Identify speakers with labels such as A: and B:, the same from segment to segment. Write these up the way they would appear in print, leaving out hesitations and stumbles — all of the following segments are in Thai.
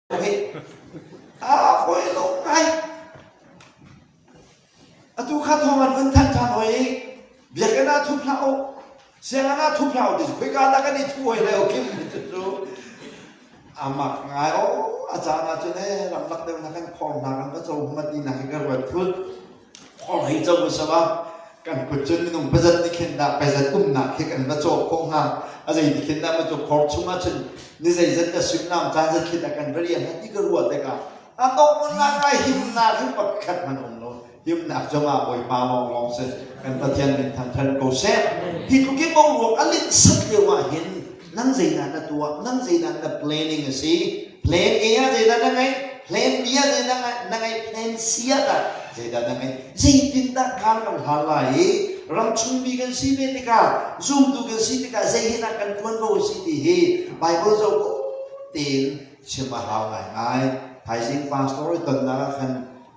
A: Hey, foi lo ngay. Tu khát thoman vẫn thân thân hồi việc cái na thu phao, xem na thu phao thì khuyết cả ta cái đi thu hồi lại ok mình rồi. Mặc ngay ô, cha na cho nên làm lắc đều na cái phong na cái chỗ mà đi na cái vật phước, phong hay chỗ cái saoกันกุศลนุ่มประจันติเข็นดาประจันตุ้มหนักที่กันมาโจกคงหาอะไรที่เข็นดามาโจกขอบชุ่มมาจนนี่ใจจะจะสุ่มน้ำจานจะเข็นดากันเรียนที่ก็รู้แต่กันต้องมันอะไรหิมนาที่ปักขัดมันองโนหิมนาจะมาบ่อยปามองลองเสกันประเทียนเป็นทางทันโกเซ่ที่ทุกที่มองหลวงอะไรสักเดียวว่าเห็นนั่งใจนั้นตัวนั่งใจนั้นแต่ planning สิ plan A ใจนั้นไง plan B ใจนั้นไง plan C อะJadi ada ni, jadi tindak kalau halai, orang cumbi kan si mereka, zoom tu kan si mereka, jadi nak kan tuan kau si dia, Bible jauh tin, cuma halai, hai sing pastor itu nak kan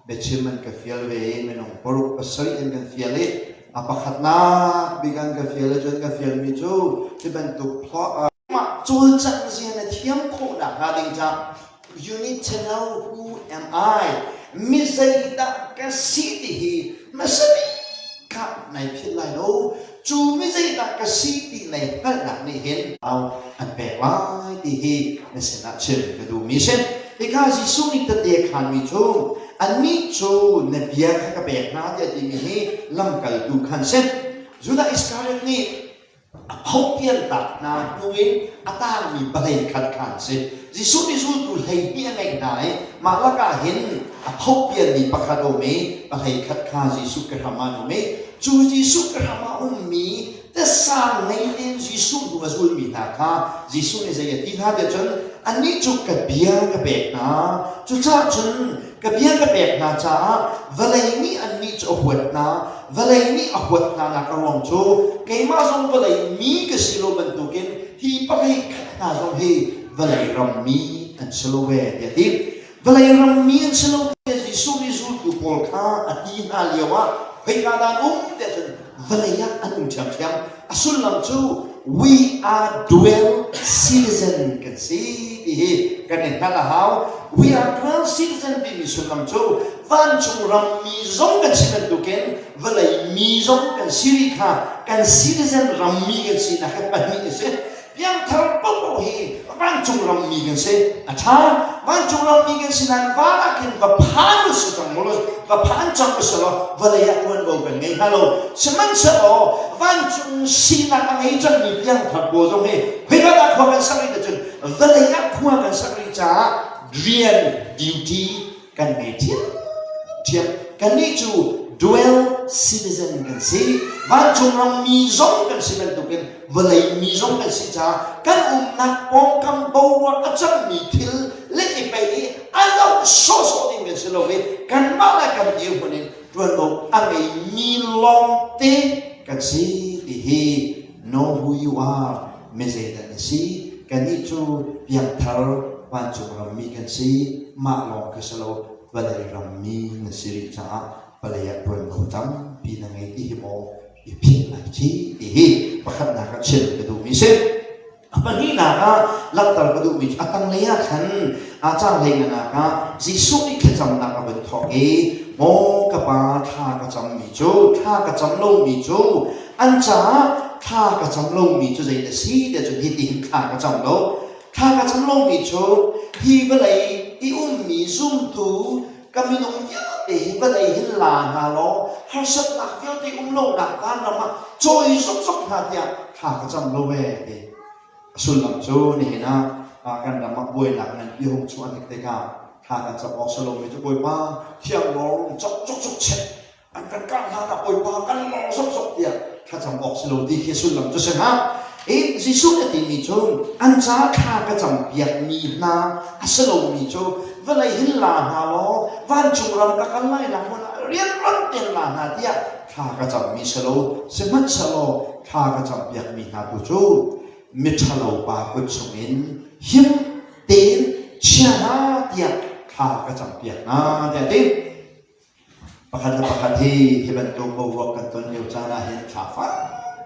A: berciuman ke fiel we, menong peruk pasal kan fiel apa khatna, bigan ke fiel jual ke fiel micu, dibantu plot, mak jual cak si ni tiang kau dah kadang cak, you need to know who am I. Misai kasih masih kap naik pilai lo, cuma misai kasih naik hal ni hen, au anpek lai dihi nasi nak cer kedu misen, dikasih sunyi terdekat micu, micu nabiak kapek nadia di mihi lamkal dukan sen, sudah sekarang ni Hoppian tak na tuin atang mi balai kat kan se jisu tu lei ni ngai nai malaka hin hoppian ni pakado me balai kat ka jisu ke hama me chu jisu ke hama mi te sang nei din jisu tu azul mi na ka jisu ni zai ti ha de chun ani chu ka bia ka be na chu cha chun ka bia ka be na cha balai ni ani chu huat na Valai ni awat na nakarong cho, kay masong valai mi kasilo bantukin, hi pakai kata song hi valai rammi an silo we yati, valai rammi an silo we si suri tu polka ati haliawa, kay kada desan valai an cham asul lam cho, we are dual citizen kan si di kan halahau, we are dual citizen di sulam cho. Van chung ram mi zong kan sinan duken, valai mi zong kan sirika kan citizen ram mi kan sina hat pani se, yang terpukau hi van chung ram mi kan se, acha van chung ram mi kan sinan vala kan vapan sutang mulut vapan chak selo valai akuan bau kan ngai halo seman selo van chung sinan angai chan mi yang terpukau zong hi, hega aku kan sakri dah chun valai aku kan sakri cha real duty kan media. Tiap kan ni tu dual citizen kan si, van chung ram mi zong kan si bentukin, valai mi zong kan si cha, kan nak pongkam bawa acam mi til, lagi pagi, alau sosok ni kan si lobe, kan mana kan dia punin, tuan bau angai mi long te kan si dihi know who you are, mesej dan si, kan ni tu yang thar van chung ram mi kan si, mak long keselo. Balai rammi nasiri cha balai pun khutam pinangai di mo ipin lai chi di pakhat na ka chen ke du mi se apa ni na ka latar ke du mi atang leya khan acha lei na ka jisu ni khacham na ka ben tho e mo ka pa tha ka cham mi chu tha ka cham lo mi chu an cha tha ka cham lo mi chu zai de si de chu hi ti tha ka cham lo tha ka cham lo mi chu hi balai I mi zoom tu kami nung ya eh balai hin la na lo har sat nak yo ti lo nak kan ma choi sok sok na dia tha ka cham lo we e sul lam chu ni na kan da ma boi nak nan pi hong chuan te ka tha ka cham ok salo mi chu boi pa thiang lo chok chok chok che an kan ka na boi pa kan lo sok sok dia tha cham ok salo ti khi sul lam chu se ha Jisu ni mi chu an cha kha ka cham biak mi na asalo mi chu valai hin la na lo van chung ram ka kan lai na mo na rian ran ten la na dia kha ka cham mi salo semat salo kha ka cham biak mi na tu chu mi thalo pa ku chumin him ten chana dia kha ka cham biak na dia te pakhat hi hiban to bo wa kan ton yo chana hin kha fa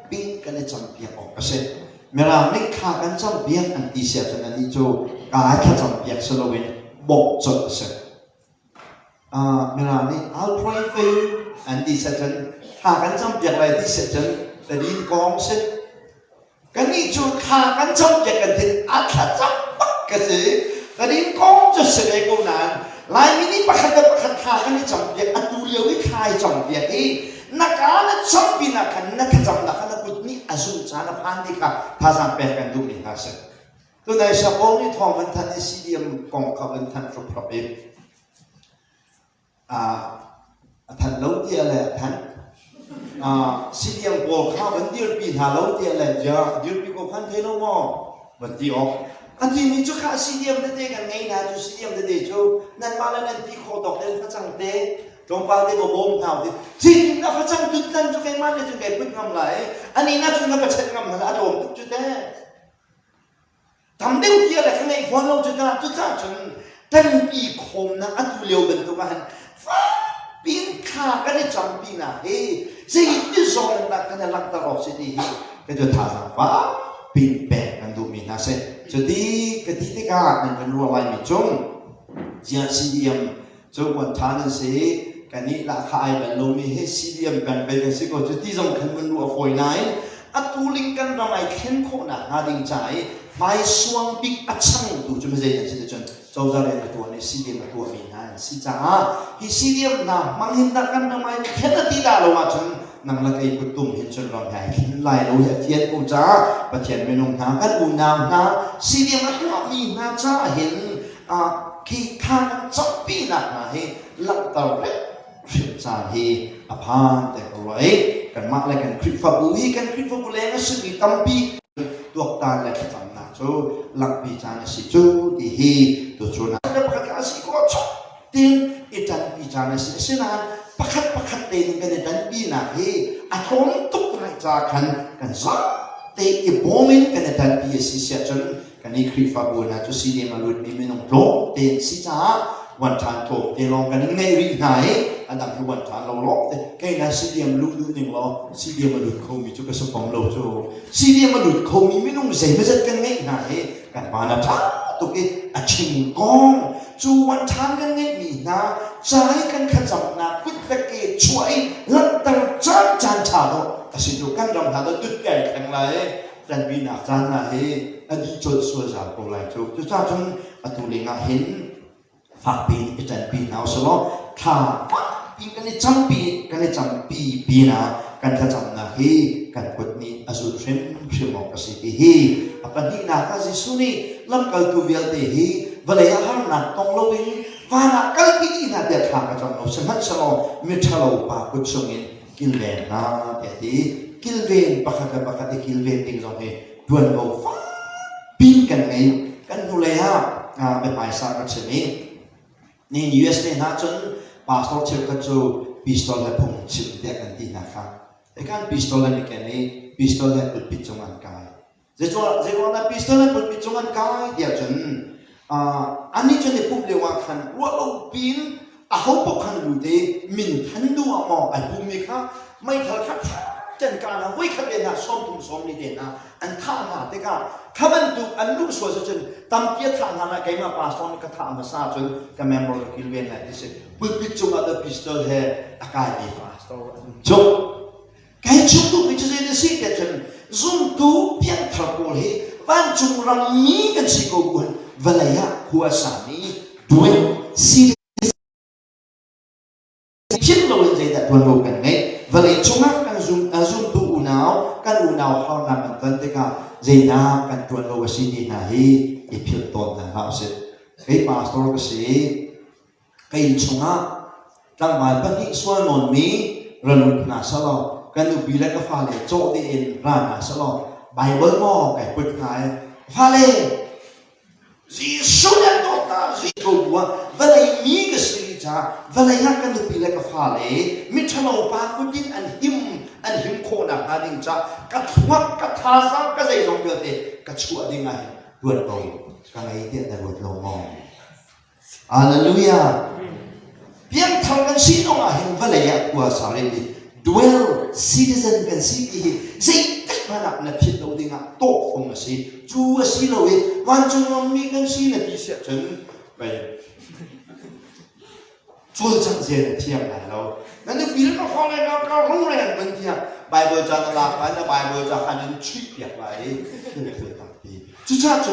A: Pin kan champion o kasi merang ni kha kan champion an ti sia chan ani chu ka kha champion solo win บอกจดเสร็จเวลานี้ I'll pray for you อันที่เสร็จหากันจำเปียกอะไรที่เสร็จแต่ดินกองเสร็จกันนี่จุดหากันจำเปียกกันที่อัฐจำปักกันสิแต่ดินกองจะเสร็จกูนานลายมินิปักขัดหากันนี่จำเปียกอัตุเลียววิคายจำเปียกที่นักการนั้นจำปีนักขันนักจำนักขันนักกุดนี่อาจุจานพันธุ์ค่ะท่าทางเปียกกันดูนี่ฮะเสร็จตัวในชาวบ้านนี่ทองมันทันในซีเดียมกองเขาเป็นทันครบครบเองท่านเล่าเดียเลยท่านซีเดียมกองเขาเป็นเดียร์ปีหาเล่าเดียเลยจะเดียร์ปีก็พันเทโลมอวันที่ออกอันที่มีจุดขาซีเดียมเด็กกันไงนะจุดซีเดียมเด็กจูนั่นมาแล้วนั่นที่โคตกเดินพระจังเดตรงปากเด็กก็บ่มเท้าดิจริงนะพระจังจุดนั้นจุดไงมาเนี่ยจุดไงพึ่งทำไรอันนี้น่าจุดนั้นประชันกำลังอารมณ์จุดเด้ทำได้ที่อะไรข้างในคนเราจะการจุดจ้าจนท่านปีคมนะอันตุเลียวเป็นตัวมันฟ้าปีนขากันได้จำปีน่ะเฮ้สิ่งที่สองนั้นกันจะลักตลอดสิ่งนี้ก็จะท่าทางฟ้าปีนแบกกันดูมีนะเสจะดีก็ดีที่การนั่นเป็นรัวไว้มีจงเจ้าซีเดียมจงวันทานนั้นสิกันนี้ราคาไอ้แบบลงมีให้ซีเดียมเป็นไปกันสิก็จะที่สำคัญมันรัวฝอยไหนอัตุลิงกันทำไมเข้มข้นนะหาดิ่งใจไม่สว่างบิ๊กอัดช่างดูจะไม่ใช่อย่างที่เดิมเจ้าจะเรียนตัวนี้ซีเดียมตัวมีนะสิจ้าที่ซีเดียมนะมังหินดักกันทำไมแค่นาทีดาวมาจนนั่งละไอ้กุตุ่มเห็นจนร้องไห้หินไหลเราเทียนอุจ้าประเทียนไม่ลงน้ำกันอุน้ำนะซีเดียมตัวมีนะจ้าเห็นขี้ข้างจับปีนักนะเฮลักตาเร็วเชื่อจ้าเฮอภานแต่ก็ไรกันมากเลยกันคลิปฟับบุยกันคลิปฟับบุเลนะสิ่งตั้มปีตัวตาเลยที่ทำนะจูหลักปีจานสิจูดีฮีตัวจูนะแต่ประกาศสิก็ชอบตีนอีจันปีจานสิเสนาประคัดตีนกันในจันปีนะเฮอาทงตุกไรจากกันซักเตะอีบอมินกันในจันปีสิเสียจนกันนี่คลิปฟับบุนะจูซีเดมาลุดมีไม่น้องโตเตะสิจ้าวันทานโตเตะลองกันในรีไหนอันดับที่วันทานเราล็อกแค่นั้นซีเดียมลุดหนึ่งล้อซีเดียมมาลุดเขามีจุกกระสปองโลโจซีเดียมมาลุดเขามีไม่นุ่งใส่ไม่จัดกันง่ายไหนกันมานะท่าตุกอาชิงกองจูวันทานกันง่ายมีนะใจกันขจับนะกุดตะเกียช่วยลัดตั้งจานชาโนแต่สิ่งที่กันรำทานเราตุดใหญ่แข็งไรจันปีนักจานนะเฮอดีจดส่วนจากโบราณจูจุดจ้าจนตุลิงาเห็นฝากปีจันปีนาวสโลถ้าปีกันในจำปีปีนะกันขจับนะเฮกันกดนี้อาสุเทมมอกสิเฮปันนี้นะก็สิสุนีลำกัลตูเวลเดเฮเวลาหานักตองโลวินวานักกัลปีนะเดือดขากระจำเราสมัชสโลมิทะโลปากุศลกิลเวนนะเดี๋ยวดีกิลเวนปะคัดกิลเวนติงจงเฮดวนโลฟ้าปีกันไงกันดูเลยฮะเป็นหมายสารกันเช่นนี้นี่ US เนี่ยนะจนปาสโตเชื่อกันจูพิสโตลและพงชิบเด็กกันดีนะครับแต่การพิสโตลนี่แค่นี้พิสโตลและปุดปิดจงอันกายเจ้านะพิสโตลและปุดปิดจงอันกายเดี๋ยวจนอันนี้จะได้พูดเรื่องว่าคันว่าเราปีนเขาบอกคันดูดีมินทันดูอ่ะมองอันภูมิค่ะไม่เท่ากับจันการนะวิ่งขับเดินนะซ้อมทุ่งซ้อมนี่เด่นนะอันท่ามาแต่ก็ข้ามันดูอันลูกสวยจนตั้มเกียร์ท่านะใครมาปาสอนก็ท่ามาซาจนก็เมมโมรี่กิลเวนนะที่สุดปุ๊บปิดจงอันเดอร์พิสโตลเฮอากาศดีปาสโตจบใครจุดดูไม่ใช่เด็กสิเด็กจนซุ่มดูเพียงทรัพย์โอเฮวันจุงรังมีกันสิโกบุนเวลาหัวสามีด้วยสิพิจารณาใจแต่ตัวเรากันไงเวลาจุงกันซุ่มดูอุณาวกันอุณาวเขานำมันกันที่ก็ใจน่ากันตัวเราสิดีนะเฮอีพิจารณานะฮะเสร็จไอ้ปาสโตร์ก็สิไอ้จุงตั้งมาปนิส่วนนนมีระนุนนาสลอกันดูบีเล็กฟ้าเลยโจดีเอ็นร้านนาสลอไบเบิลมอไอ้ปุถไงฟ้าเลยจีสุดยอดตัวตาจีกูว่าเวลามีก็สิจ้าเวลาอยากกันดูบีเล็กฟ้าเลยมิถลงปากคุณดินอันหิมโคนักอันดิจ้ากัดหัวกัดท้าซ้ำกัดใจตรงเดียวเตะกัดชัวดิ้งไงดวลโตกันไอ้เดียแต่ดวลลงมองอาเลลูยาเพียงทำกันสิ่งนั้นเห็นว่าเลยกว่าสาวเด็ก dual citizen กันสิ่งที่สิ่งที่มันนับผิดเราดิ้งอ่ะโตฟงสิ่งจู่สิ่งเราวันจุนมีกันสิ่งที่เสียจนไป做这些天来了，那你别人后来搞红了问题啊，拜不着那完了拜不着还能区别来，就这种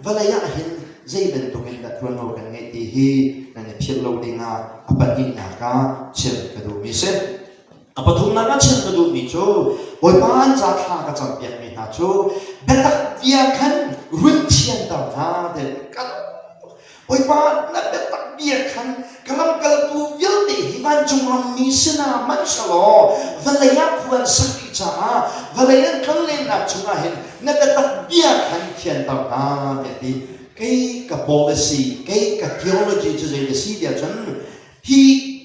A: 为了要很这边都跟的突然我跟你提起，那你撇漏的啊，apa ni naga chen kadu mise, apa tu naga chen kadu miso, oi pan za kha ka cham piak mi na cho, betak dia kan run thian da na de kan, oi pan na betak dia kan kalam kal tu vil de hivan chung ram mi sina man shalo, valaya puan sakti cha, valaya kan le na chunga hen, na betak dia kan thian da na de cái policy cái theology cho cái gì địa chân hi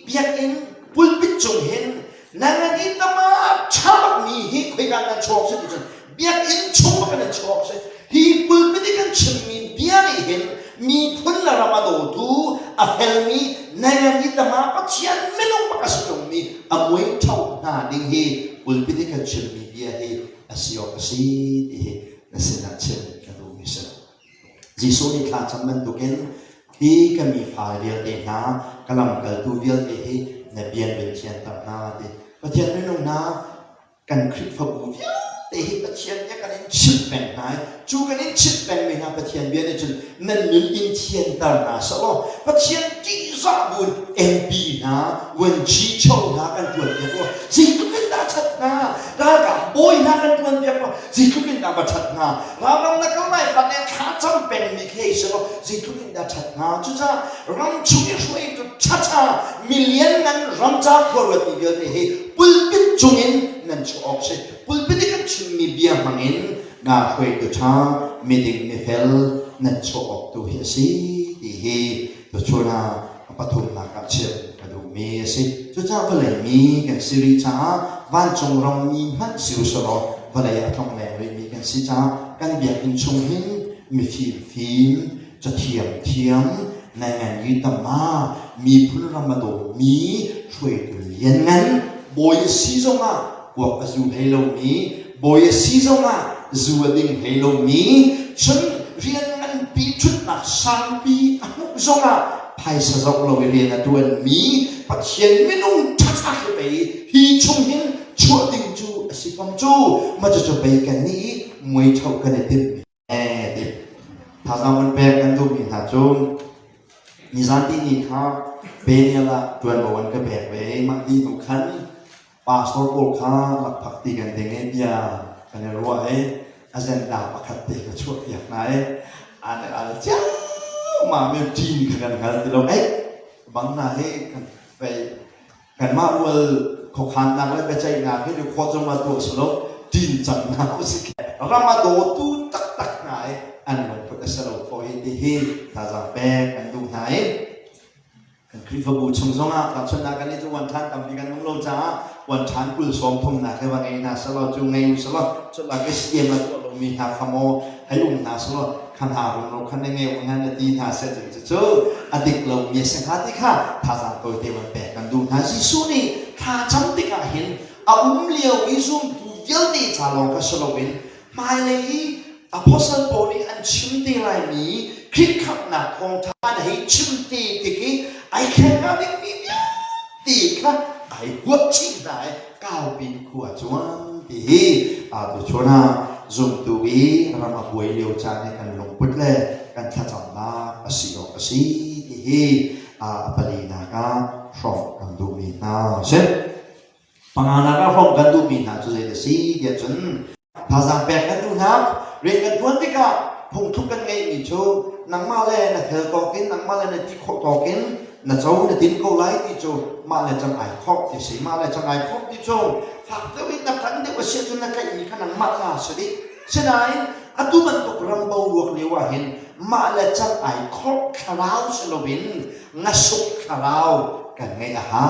A: biết in pulpit chung hen nang ni tama chalak mi hi khoi gan na chok se chân biết in chung ka na chok se hi pulpit kan chim mi bia ni hen mi phun la ramado tu a fel mi nang ni tama pa chian melong pa kasung mi a moi thau na ding hi pulpit kan chim mi bia hi asio kasi hi na sina chen ka do mi se Jisu ni kha chamman tuken hi kami fa rial de na kalam kal tu rial de hi na bian ben chian ta na de pathian noi nong na kan khrit fa bu de hi pathian ya kan chip ben nai chu kan chip ben me na pathian bian de chun nan min in chian ta na sa lo pathian ji za bun mp na wen chi chou na kan tuan de ko ji tu kan da chat na da ka boy na kan tuan de ko ji tu kan da ba chat na ra ram na ka mai pa ne kha cham ben mi ke so ji tu kan da chat na chu cha ram chu ye shui tu cha cha million nan ram cha ko ro ti de he pulpit chungin nan chu ok se pulpit kan chim mi bia mangin na hui tu cha mi ding mi fel nan chu ok tu he si ti he tu chu na pathum na ka chen ka du me si chu cha va le mi kan siri cha van chung ram mi man siu so lo va le ya thong le mi kan si cha kan bia in chung hin mi phim cha thiam na ngan yi ta ma mi phun ram ma do mi chui tu lien ngan boy si zo ma wa ka zu he lo mi boy si zo ma zu ding he lo mi chen rian ngan pi chut na sang pi anu zo ma pai sa zo lo rian na tuan mi pa chien mi nong cha cha ke bei hi chung hin chua ding chu si phong chu ma cho bei kan ni moi thau kan ne tip de tha sa mon pe kan tu mi ha chung ni san ti ni kha pe ni la tuan bo wan ka pe ve ma di nu khan pastor ko kha lak phak ti kan de nge bia kan ro ai azen da pa khat te ka chu yak na an cha ma me tin kan kan ti lo ai bang na he kan pe kan ma wal ko khan na le pe chai na ke du kho jong ma tu so lo tin chang na ko si ke ra ma do tu tak tak na ai an lo pu ta sa lo fo he ta za pe kan du nai kan kri fa bu chung zong a ta chun na kan ni tu wan than tam pi kan nong lo cha wan than kul som thom na ke wa ngai na sa lo chu ngai sa lo chu la ke si ma tu lo mi ha kha mo hai lu na sa lo kan ha lo kan ne nge wa ngan ti na sa chu chu adik lo mi sa kha ti kha ta za to te wan pe kan du na si su ni kha cham ti ka hin a liao i zum tu yel ni cha lo ka sa lo win mai le Apostle Paul an chim ti lai mi khit khap na khong tha na hi chim ti ki ai khen ka ding mi ya ti kha ai huat chi dai cao bin khua chuan ti a tu chona zum tu wi ram a buai liu cha ne kan long put le kan tha cham na asio asi ti a pali na ka from kan du mi na se pangana ka from kan du mi na chu le si ya chun tha sang pe kan du na re kan tuan ti ka phung thuk kan ngai mi chu nang ma le na thel to kin nang ma le na ti kho to kin na chau na tin ko lai ti chu ma le chang ai khok ti si ma le chang ai khok ti chu phak te wi na kan de wa se tu na kai ni kan nang ma la se di se nai atu man to ram bo luak le wa hin ma le chang ai khok kharau se lo bin nga suk kharau kan ngai a ha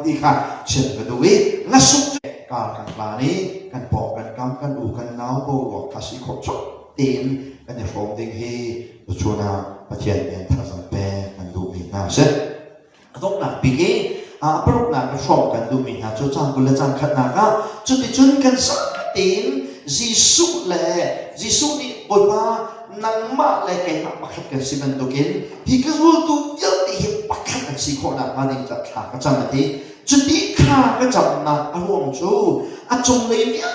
A: ti kha chen ka du wi nga suk ka kan la ni kan po kan kam kan u kan nau bo luak ka si khok chok tin kan ne phong ding hi tu chuna pathian ben tha sang pe kan du mi na se dok na pigi a prok na ka shom kan du mi na chu chang kul chang khat na ka chu ti chun kan sa tin jisu ni oi ba nang ma le kai ma khat kan si ban to kin hi ka ru tu yel ti hi สิโคนักมาดิงจัดขาก็จำมาทีจุดนี้ข้าก็จำนักอารมณ์จูอาจงเลยเนี่ย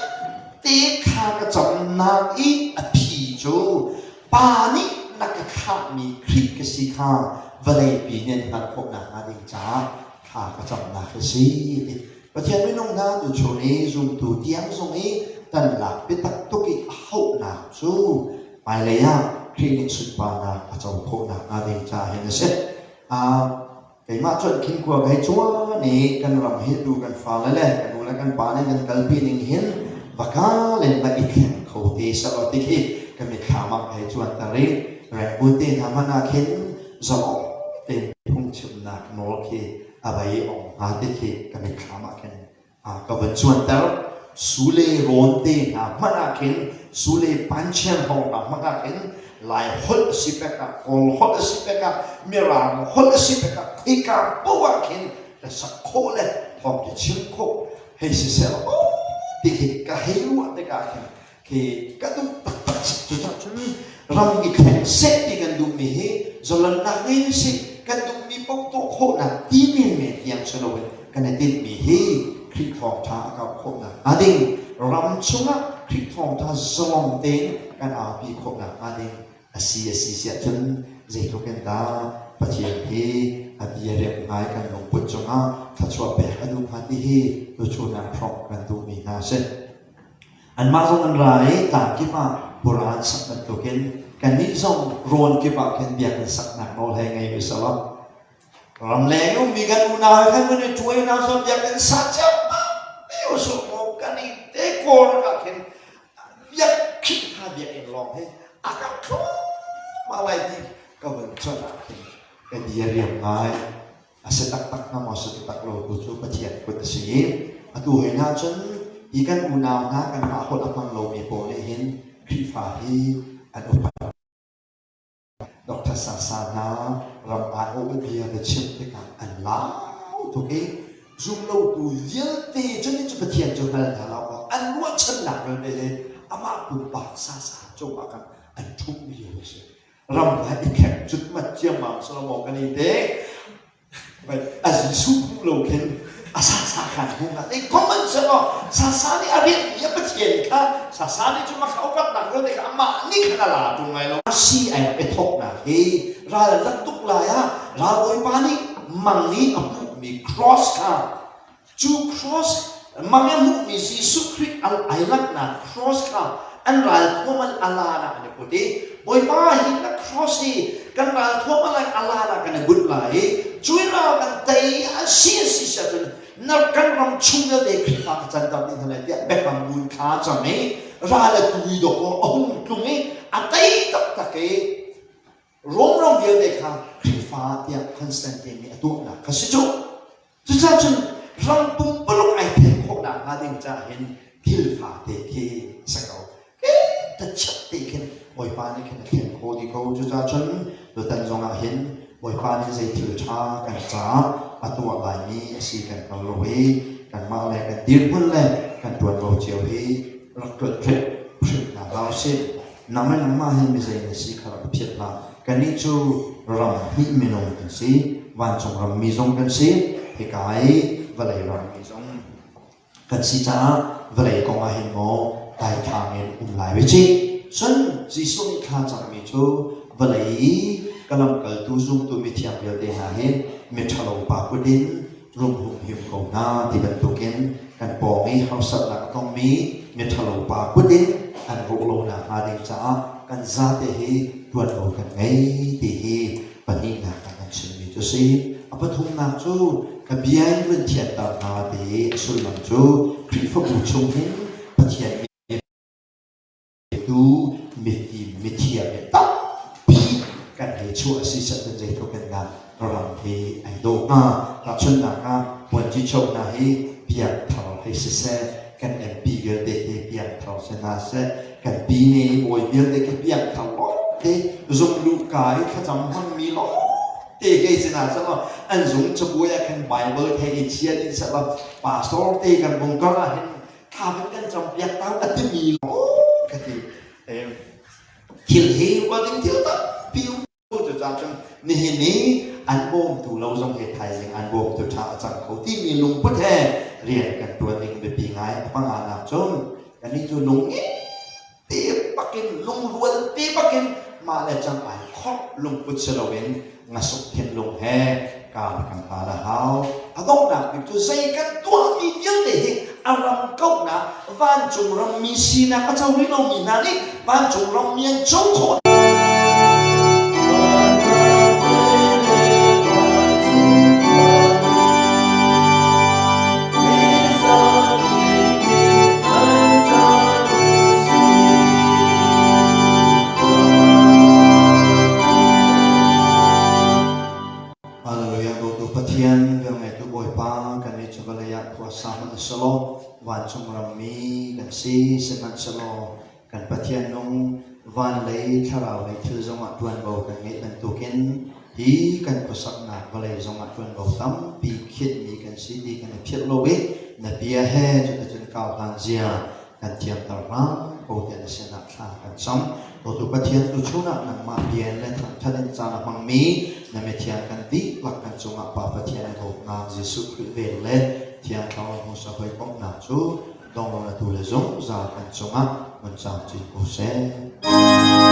A: ตีข้าก็จำนักอีอภิจูป่านี้นักข้ามีคลิปกสิข้าวันนี้ปีนี้นักโคนักมาดิงจ้าข้าก็จำนักสิประเทศไม่น้องนะตัวโชนี้ซูมตัวเตียงตรงนี้ตันหลักไปตักตุกิเข้าหนักจูไปเลยอ่ะคลินิกสุดปานาอาจารย์โคนักมาดิงจ้าเห็นไหมเสร็จไอ้มาจนคิดกว่าไอ้ชัวนี่กันรำเฮดูกันฟ้าเลยกันดูแลกันป่านี่กันกัลปีนึงเห็นว่าข้าเล่นมาอีกแข่งเขาตีสลัดตีที่กันมีขามักไอ้ชวนตาริแรงบุญเตทำมันอาเข็นจอเต็มพุ่งชุมนักโนเคอะไรออกหาตีที่กันมีขามักเข็นก็เป็นชวนตาสุเลโรนเตทำมันอาเข็นสุเลปันเชียนห้องทำมันอาเข็นลายฮอลสิเปกะกอลฮอลสิเปกะมิรามฮอลสิเปกะอีกาบัวเข็นแต่สักโคเลยพอจะชิมโคให้สิเซลโอ้ที่กะให้รู้อะไรกันที่กะดูปัดปัดจุดจุดรำอีกแห่งเซตที่กันดูมีให้จนนักนี่สิกันดูมีปกโตโคนะที่มีเมียงสนุกกันติดมีให้คลิกทองท้ากับโคนะดิ่งรำชุนะคลิกทองท้าจอมเต็งกันพี่โคนะดิ่งasia jun zai to kan da pathian hi adia rem ngai kan long put chonga thachwa pe adu phati hi to chona prop kan tu mi na se an ma zong an rai ta ki pa buran sak na to kan ni zong ron ki pa kan biak sak na nol hai ngai bi sala ram le no mi kan una hai kan ne tuai na so biak kan sa cha pa yo so mo kan ni te ko ka kan biak ki ha biak en long he akan kho malai di kawan cakap kan dia riam ngai asetak tak nama asetak lo tuju patian kuat sih atu hena chen ikan unau na kan mahot apang lo mi boleh hin krifahi anu Dr. Sasana ramai orang dia ada cip dekat anlau tu ke zoom lo tu dia te chen ni patian jual dalam anu chen nak le amak tu bahasa coba kan antum dia sihรำให้แข่งจุดมาเจียมมาสโลโมกันนี่เด็กไปอาศัยสู้โลกเห็นอาสาสาขันหุ่นอะไรก็มันจะว่าสาสานี่อะไรยังไม่เทียนค่ะสาสานี่จะมาเข้ากับหนังเรื่องเด็กมานี่ขนาดละตรงไหนเราซีไอไปทบนะเฮ้ยเราลักตุกลายอะเราโอยปานี่มังนี่อ่ะมี cross ค่ะจู cross มังยังมีซีสุคริตอัลไอลักนะ cross ค่ะอันเราทั่วมันอัลลานะเนี่ยพอดีบอยมาหินนักครอสซี่กันเราทั่วมันอัลลานะกันบุญไหลช่วยเรากันเตะเสียสิเสร็จนักกันรำชุ่มเด็กที่ฟังจันทร์นี่เท่านั้นเดียแบบมันบุญขาจังนี้เราเลยคุยดอกอ๋อตรงนี้อันเตะตักตะเกร้องเดียวเด็กค่ะที่ฟ้าเดียคอนสแตนตินนี่ตัวน่ะข้าศึกจุดจนรำปุ่มปลุกไอเทมของนางมาดิงจะเห็นที่ฟ้าเด็กที่สักเอาแต่ชัดเด็กบอยปานี่แค่เห็นโคดีเขาจุดจนโดยแต่จงเห็นบอยปานี่ใจถือชากันจ้าตัวลายนี้สีกันกันโลหิกันมาอะไรกันดิ้นพุ่นเลยกันตัวโลเจียวหิรักเกิดเผ็ดเผ็ดหนาเราเส้นน้ำมันน้ำมาเห็นไม่ใช่ในสีขาวเผ็ดละกันนี่จูรำมีเมนูกันสิวันจงรำมีจงกันสิเฮกายวันไหนรำมีจงกันสิจ้าวันไหนก็มาเห็นโมได้ทางเงินหลายวิจิฉันจีสุนิคาจังมีจูวันไหนกำลังเกิดตัวซุ่มตัวมีเทียมเดียวเดียหาเห็นเมทัลโลปากุดินรุ่งหุ่นหิมของหน้าที่บรรทุกกันกันปองมีเขาสัตว์หลักต้องมีเมทัลโลปากุดินอันรุ่งโลนาหาดิจ้ากันซาเตหีตัวโลกันไงที่ฮีปนินากันชิมีจุสีอภิทุมนาจูกับยายวันเทียนตานาดีสุลังจูคริฟบุชงหินปะเทียนดูมิเทียนตั้งปีกันให้ชั่วสิสัตว์ใจทุกันงานรำที่ไอโดรัชนากาวันที่โชคนาให้เปียกเท่าให้เสร็จกันเอ็มปีเกิดเด็กเปียกเท่าเสนาเสร็จกันปีนี้โวยเบียดเด็กเปียกเท่าล้อเด็กจงลูกกายขจำมันมีล้อเด็กไอ้สินะสำหรับอันจงจะบวยกันไบเบิลให้เชียร์นี่สำหรับป่าสโตร์เตกันบงก็เห็นข้าเป็นกันจำเปียกเท่ากันที่มีล้อกันที่ทิลเฮว่าดิ้งทิลตาพิวจะจำนี่ อันโบมตูเราส่งเหตุไทยสิ่งอันโบมตูชาวจังเขาที่มีลุงพุทธแท้เรียนกันตัวเองไปปีง่ายฟังอ่านนับจนกันนี้จูลุงตีปักกินลุงรวนตีปักกินมาแล้วจังไอครอบลุงพุทธเสลวินงาสุกเทียนลุงแห่การกันตาละเฮาอาต้องหนักเป็นตัวใจกันตัวมีเยอะเลยอารมณ์เก่านะวันจงรำมีสีนะก็จะวิ่งลงมีนานี่วันจงรำมีจงขดวันชมรำมีกันซีสมันสโลกันปะเทียนนงวันเลยถ้าเราในชื่อจังหวัดตวนเบากันเงี้ยเป็นตัวกินฮีกันก็สักหนักก็เลยจังหวัดตวนเบาตั้มปีคิดมีกันซีดีกันเพียรโลวินเบียแห่จนเก่าทางเจียกันเทียมตะรังโอเดนเสนักขากันซ้ำตัวตุปะเทียนตุชุนักนักมาเบียนและทางทันจามังมีนเมเทียนกันดีหลักกันจังหวัดป่าปะเทียนถูกนางเยซูคริสต์เวลเลที่เขาหัวสะพายป้องหน้าจูดองลงในตัวเลจงจากกันจงอ่ะมันจำจีโอเซ่